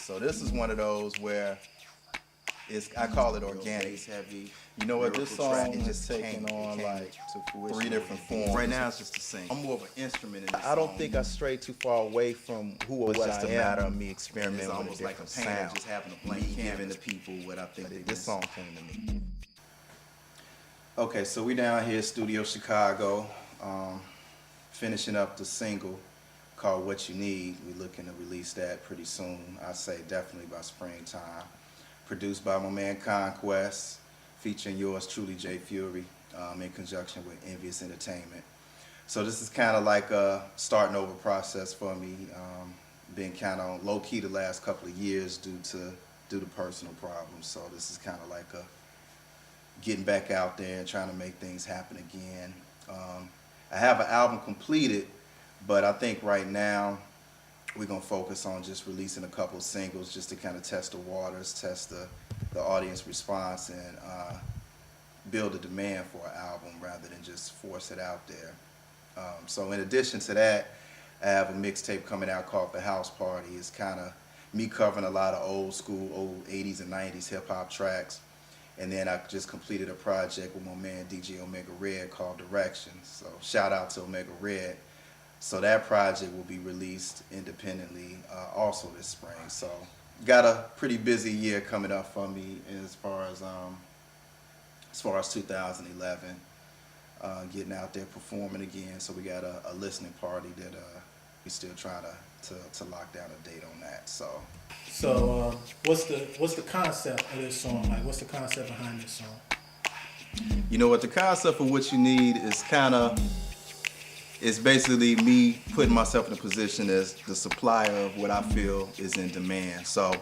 So this is one of those where I call it organic. Heavy. You know what? This song it has just taken came on like to fruition. 3 different forms. Right now it's just a single. I'm more of an instrument in this I don't song. think I strayed too far away from who or It's what just I a am. matter of me experimenting It's with almost a like a different painter sound. just having a blank Me canvas. giving the people what I think they This miss. song came to me. Okay, so we down here, Studio Chicago, finishing up the single called What You Need. We're looking to release that pretty soon. I'd say definitely by springtime. Produced by my man Conquest, featuring yours truly, Jay Fury, in conjunction with Envious Entertainment. So this is kind of like a starting over process for me. Been kind of low key the last couple of years due to personal problems. So this is kind of like a getting back out there and trying to make things happen again. I have an album completed, but I think right now we're gonna focus on just releasing a couple of singles just to kind of test the waters, test the audience response, and build a demand for an album rather than just force it out there. So in addition to that, I have a mixtape coming out called The House Party. It's kind of me covering a lot of old school, old 80s and 90s hip hop tracks. And then I just completed a project with my man DJ Omega Red called Directions. So shout out to Omega Red. So that project will be released independently also this spring. So got a pretty busy year coming up for me as far as 2011, getting out there performing again. So we got a listening party that we still trying to lock down a date on that. So what's the concept of this song? Like, what's the concept behind this song? You know what? The concept of What You Need is it's basically me putting myself in a position as the supplier of what I feel is in demand. So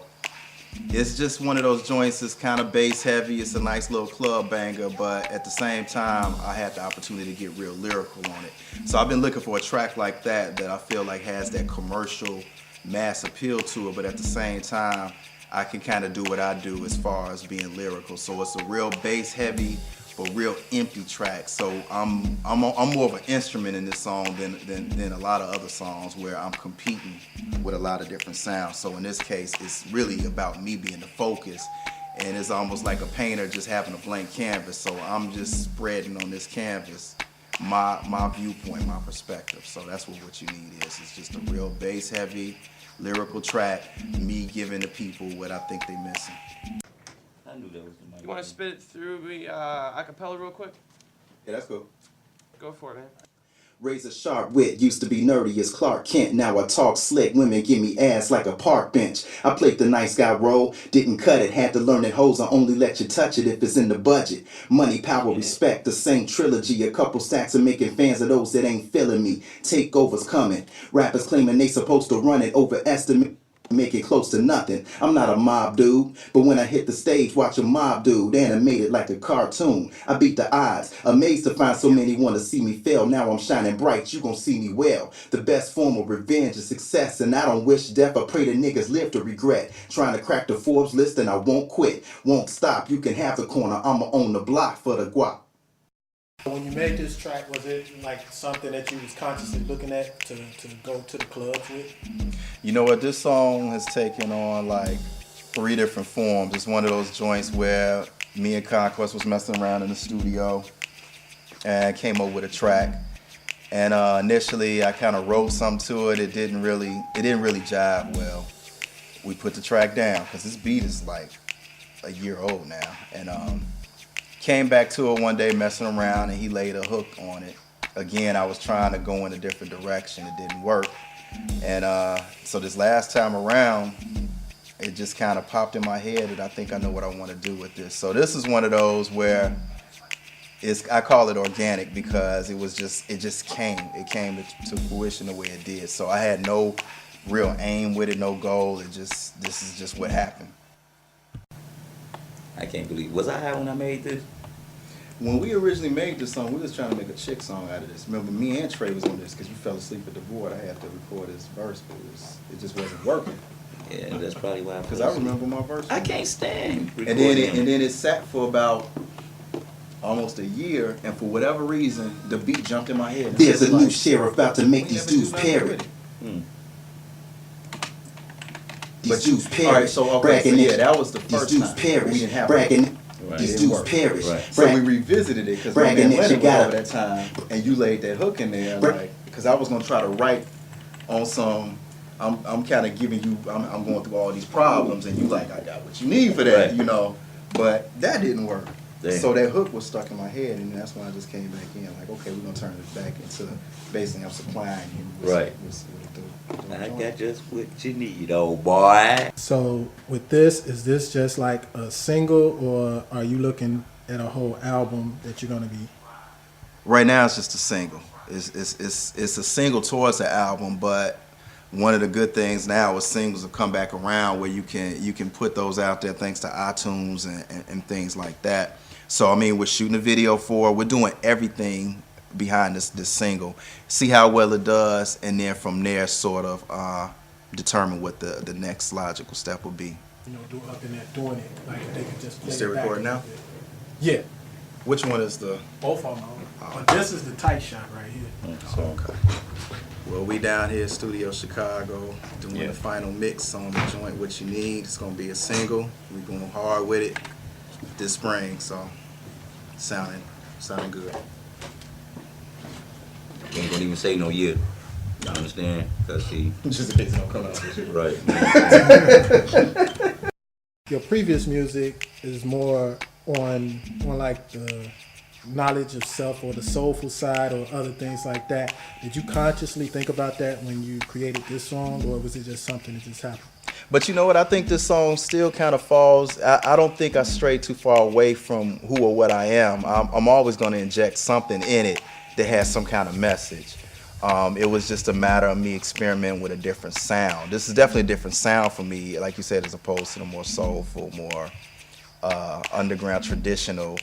it's just one of those joints that's kind of bass heavy. It's a nice little club banger, but at the same time, I had the opportunity to get real lyrical on it. So I've been looking for a track like that I feel like has that commercial mass appeal to it, but at the same time, I can kind of do what I do as far as being lyrical. So it's a real bass heavy, but real empty track. So I'm more of an instrument in this song than a lot of other songs where I'm competing with a lot of different sounds. So in this case, it's really about me being the focus, and it's almost like a painter just having a blank canvas. So I'm just spreading on this canvas my viewpoint, my perspective. So that's what You Need is. It's just a real bass heavy, lyrical track, me giving the people what I think they missing. I knew that was the mic. You want to spit it through me a cappella real quick? Yeah, that's cool. Go for it, man. Razor sharp wit, used to be nerdy as Clark Kent. Now I talk slick, women give me ass like a park bench. I played the nice guy role, didn't cut it. Had to learn that hoes, I only let you touch it if it's in the budget. Money, power, respect, the same trilogy. A couple stacks of making fans of those that ain't feeling me. Takeovers coming. Rappers claiming they supposed to run it, overestimate. Make it close to nothing. I'm not a mob dude, but when I hit the stage, watch a mob dude animated like a cartoon. I beat the odds, amazed to find so many want to see me fail. Now I'm shining bright, you gon' see me well. The best form of revenge is success, and I don't wish death. I pray the niggas live to regret. Trying to crack the Forbes list, and I won't quit, won't stop. You can have the corner, I'ma own the block for the guap. When you made this track, was it like something that you was consciously looking at to go to the clubs with? You know what? This song has taken on like 3 different forms. It's one of those joints where me and Conquest was messing around in the studio and came up with a track. And initially, I kind of wrote something to it. It didn't really jive well. We put the track down because this beat is like a year old now. And came back to it one day messing around, and he laid a hook on it. Again, I was trying to go in a different direction. It didn't work. And so this last time around, it just kind of popped in my head that I think I know what I want to do with this. So this is one of those where I call it organic because it just came. It came to fruition the way it did. So I had no real aim with it, no goal. This is just what happened. I can't believe. Was I high when I made this? When we originally made this song, we was trying to make a chick song out of this. Remember, me and Trey was on this because you fell asleep at the board. I had to record his verse, but it just wasn't working. Yeah, that's probably why. Because I remember my verse. I can't stand. And then it sat for about almost a year, and for whatever reason, the beat jumped in my head. There's a new sheriff about to make these dudes parrot. These But you, dudes perish. all right, so okay, so Bragging yeah, it. that was the These first dudes time. perish. We didn't have Bragging. Right. These It dudes worked. perish. Right. So we revisited it because Bragging man that you Leonard was got over that time, and you laid that hook in there, Bra- like, because I was gonna try to write on some. I'm kind of giving you. I'm going through all these problems, and you like, I got what you need for that, Right. you know. But that didn't work. Damn. So that hook was stuck in my head, and that's when I just came back in, like, okay, we're gonna turn it back into basically I'm supplying you. Right. With I got just what you need, old boy. So with this, is this just like a single, or are you looking at a whole album that you're gonna be? Right now, it's just a single. It's a single towards the album, but one of the good things now is singles have come back around where you can put those out there thanks to iTunes and things like that. So I mean, we're shooting a video for it. We're doing everything behind this single. See how well it does, and then from there, sort of determine what the next logical step will be. You know, do up in there doing it, like if they could just play still it back recording a now? little bit. Yeah, Which one is the? both of them. But this is the tight shot right here. Okay. Well, we down here at Studio Chicago doing the final mix on the joint What You Need. It's gonna be a single. We going hard with it this spring, so sounding good. Ain't gonna even say no year. You understand? Cause he Just in case it don't come out this year. right. Your previous music is more on like the knowledge of self or the soulful side or other things like that. Did you consciously think about that when you created this song, or was it just something that just happened? But you know what? I think this song still kind of falls. I don't think I strayed too far away from who or what I am. I'm always going to inject something in it that has some kind of message. It was just a matter of me experimenting with a different sound. This is definitely a different sound for me, like you said, as opposed to the more soulful, more underground, traditional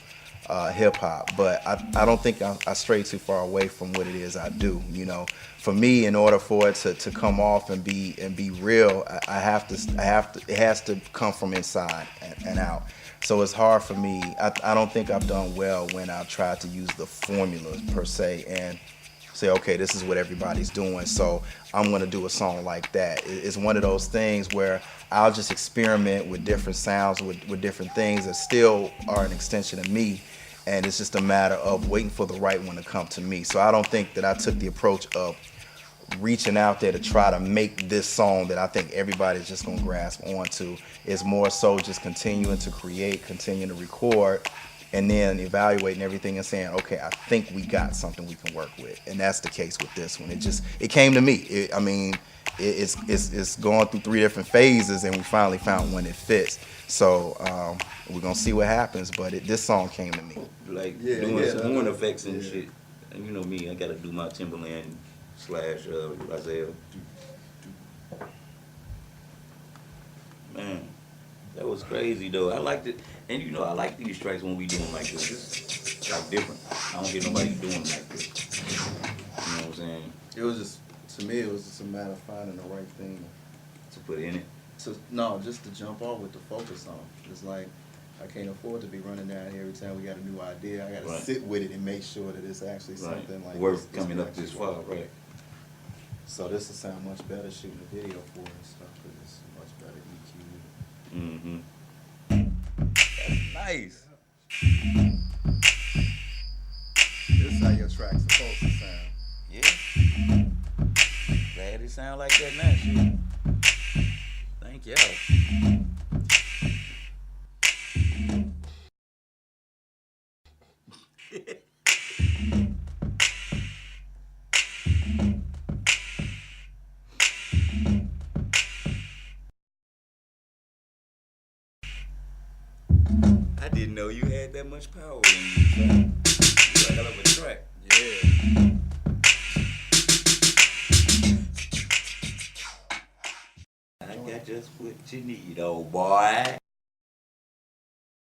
hip hop. But I don't think I stray too far away from what it is I do. You know, for me, in order for it to come off and be real, it has to come from inside and out. So it's hard for me. I don't think I've done well when I've tried to use the formula per se and say, okay, this is what everybody's doing, so I'm gonna do a song like that. It's one of those things where I'll just experiment with different sounds, with different things that still are an extension of me, and it's just a matter of waiting for the right one to come to me. So I don't think that I took the approach of reaching out there to try to make this song that I think everybody's just gonna grasp onto. It's more so just continuing to create, continuing to record, and then evaluating everything and saying, okay, I think we got something we can work with. And that's the case with this one. It came to me. It's going through 3 different phases, and we finally found one that fits. So we're gonna see what happens, but this song came to me. Like doing some horn effects and shit. And you know me, I gotta do my Timberland / Razel. Man, that was crazy though. I liked it. And you know, I like these tracks when we do them like this. It's like different. I don't get nobody doing like this. You know what I'm saying? It was just, to me, it was just a matter of finding the right thing To put in it. just to jump off with the focus on. It's like, I can't afford to be running down here every time we got a new idea. I got to Right. sit with it and make sure that it's actually something like Work this coming up actually this far, work. right? So this will sound much better shooting a video for it and stuff, because it's much better EQ. Mm-hmm. That's nice. This is how your track's supposed to sound. Yeah. Glad it sound like that now, shit. Thank y'all. I didn't know you had that much power in you, son. You're a hell of a track. Yeah. I got just what you need, old boy.